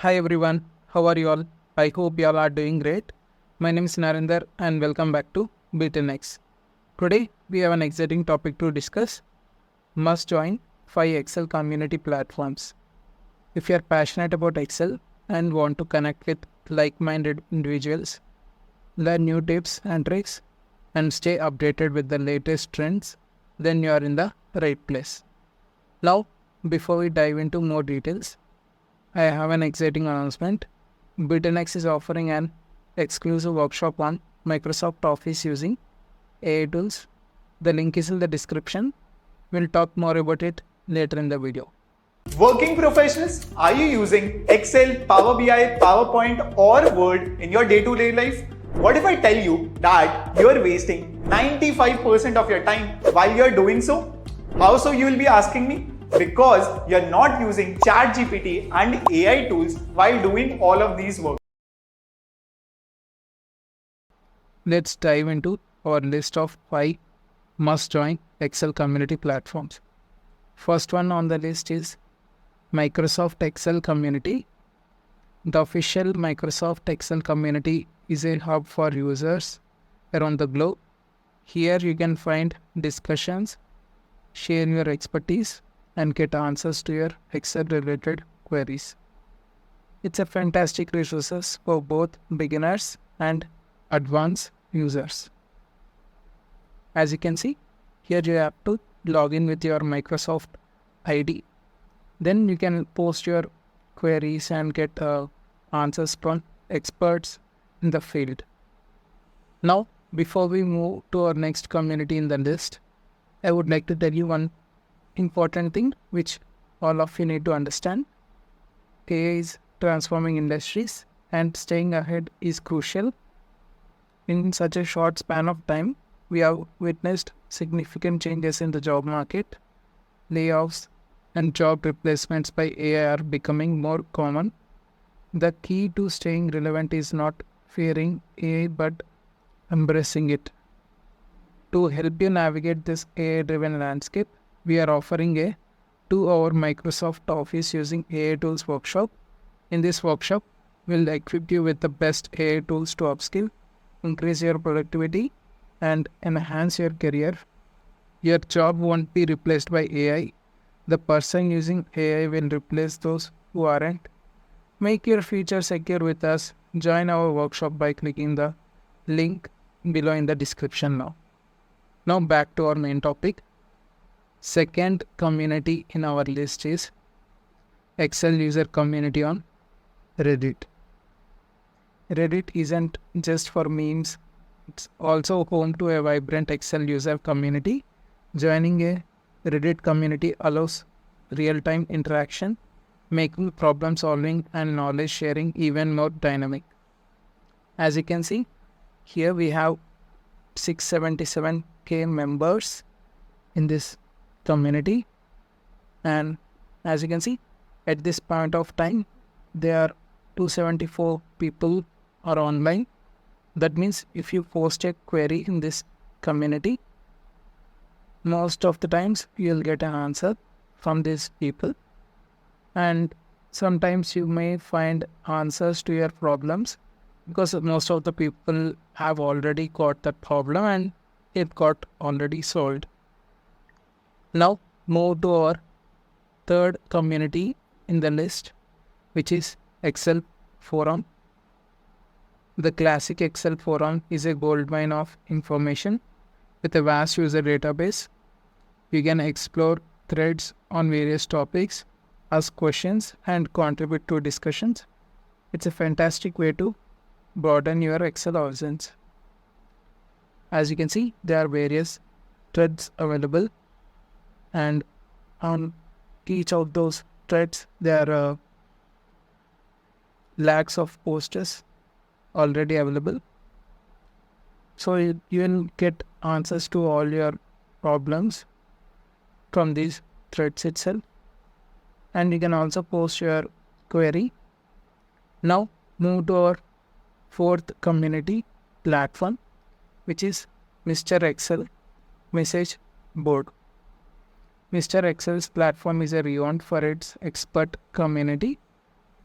Hi everyone, how are you all? I hope you all are doing great. My name is Narendra and welcome back to Be10x. Today we have an exciting topic to discuss. Must join 5 Excel community platforms. If you are passionate about Excel and want to connect with like-minded individuals, learn new tips and tricks, and stay updated with the latest trends, then you are in the right place. Now, before we dive into more details, I have an exciting announcement. Be10x is offering an exclusive workshop on Microsoft Office using AI tools. The link is in the description. We'll talk more about it later in the video. Working professionals, are you using Excel, Power BI, PowerPoint, or Word in your day to day life? What if I tell you that you're wasting 95% of your time while you're doing so? How so, you will be asking me? Because you're not using ChatGPT and AI tools while doing all of these work. Let's dive into our list of 5 must join Excel community platforms. First one on the list is Microsoft Excel Community. The official Microsoft Excel community is a hub for users around the globe. Here you can find discussions, share your expertise, and get answers to your Excel related queries. It's a fantastic resource for both beginners and advanced users. As you can see, here you have to log in with your Microsoft ID. Then you can post your queries and get answers from experts in the field. Now, before we move to our next community in the list, I would like to tell you one important thing which all of you need to understand. AI is transforming industries and staying ahead is crucial. In such a short span of time, we have witnessed significant changes in the job market. Layoffs and job replacements by AI are becoming more common. The key to staying relevant is not fearing AI but embracing it. To help you navigate this AI-driven landscape, we are offering a 2-hour Microsoft Office using AI tools workshop. In this workshop, we'll equip you with the best AI tools to upskill, increase your productivity, and enhance your career. Your job won't be replaced by AI. The person using AI will replace those who aren't. Make your future secure with us. Join our workshop by clicking the link below in the description now. Now back to our main topic. Second community in our list is Excel user community on Reddit. Reddit isn't just for memes. It's also home to a vibrant Excel user community. Joining a Reddit community allows real-time interaction, making problem solving and knowledge sharing even more dynamic. As you can see, here we have 677k members in this community, and as you can see, at this point of time, there are 274 people are online. That means if you post a query in this community, most of the times you'll get an answer from these people, and sometimes you may find answers to your problems because most of the people have already got that problem and it got already solved. Now move to our third community in the list, which is Excel forum. The classic Excel forum is a goldmine of information. With a vast user database, you can explore threads on various topics, ask questions, and contribute to discussions. It's a fantastic way to broaden your Excel horizons. As you can see, there are various threads available, and on each of those threads, there are lakhs of posters already available. So you will get answers to all your problems from these threads itself, and you can also post your query. Now move to our fourth community platform, which is Mr. Excel message board. Mr. Excel's platform is a renowned for its expert community.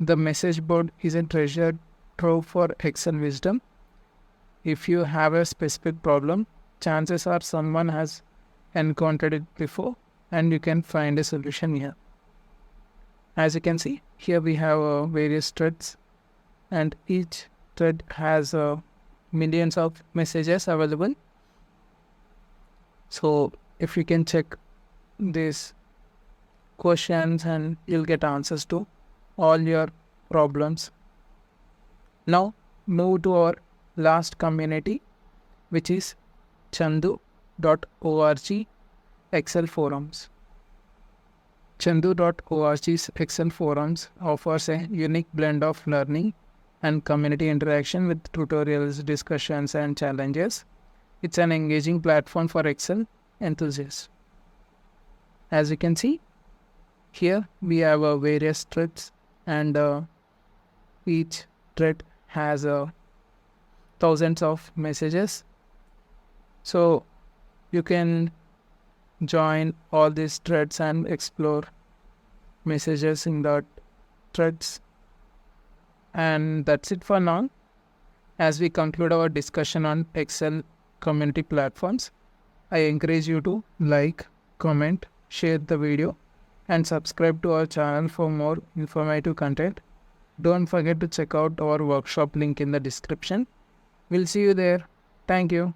The message board is a treasure trove for Excel wisdom. If you have a specific problem, chances are someone has encountered it before and you can find a solution here. As you can see, here we have various threads, and each thread has millions of messages available. So if you can check these questions and you'll get answers to all your problems. Now move to our last community, which is chandu.org Excel forums. Chandu.org's Excel forums offers a unique blend of learning and community interaction with tutorials, discussions, and challenges. It's an engaging platform for Excel enthusiasts. As you can see, here we have various threads, and each thread has thousands of messages. So you can join all these threads and explore messages in the threads. And that's it for now. As we conclude our discussion on Excel community platforms, I encourage you to like, comment, share the video, and subscribe to our channel for more informative content. Don't forget to check out our workshop link in the description. We'll see you there. Thank you.